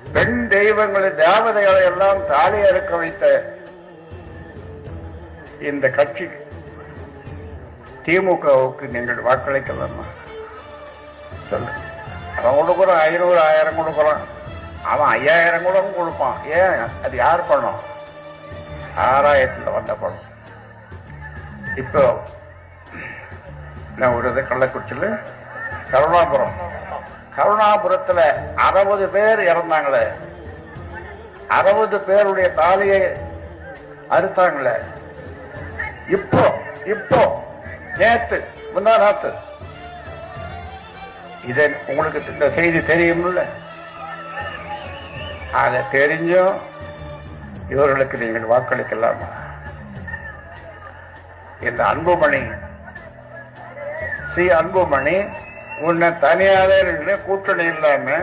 பெண் தெய்வங்களை தேவதைகளை எல்லாம் தாலி அறுக்க வைத்த இந்த கட்சி திமுகவுக்கு நீங்கள் வாக்களிக்கலாமா சொல்லு. அவன் கொடுக்குறான் 500 1000 கொடுக்குறான், அவன் 5000 கூட கொடுப்பான். ஏன்? அது யார் பணம்? சாராயத்தில் வந்த பணம். இப்போ நான் ஒரு கள்ளக்குறிச்சியில் கருணாபுரத்தில் 60 பேர் இறந்தாங்களே, 60 பேருடைய தாலியை அறுத்தாங்களே. இப்போ நேத்து முந்தா நாத்து இதை உங்களுக்கு இந்த செய்தி தெரியும்ல? அதை தெரிஞ்சும் இவர்களுக்கு நீங்கள் வாக்களிக்கலாமா? இந்த அன்புமணி அன்புமணி உன்னை தனியாக கூட்டணி இல்லாம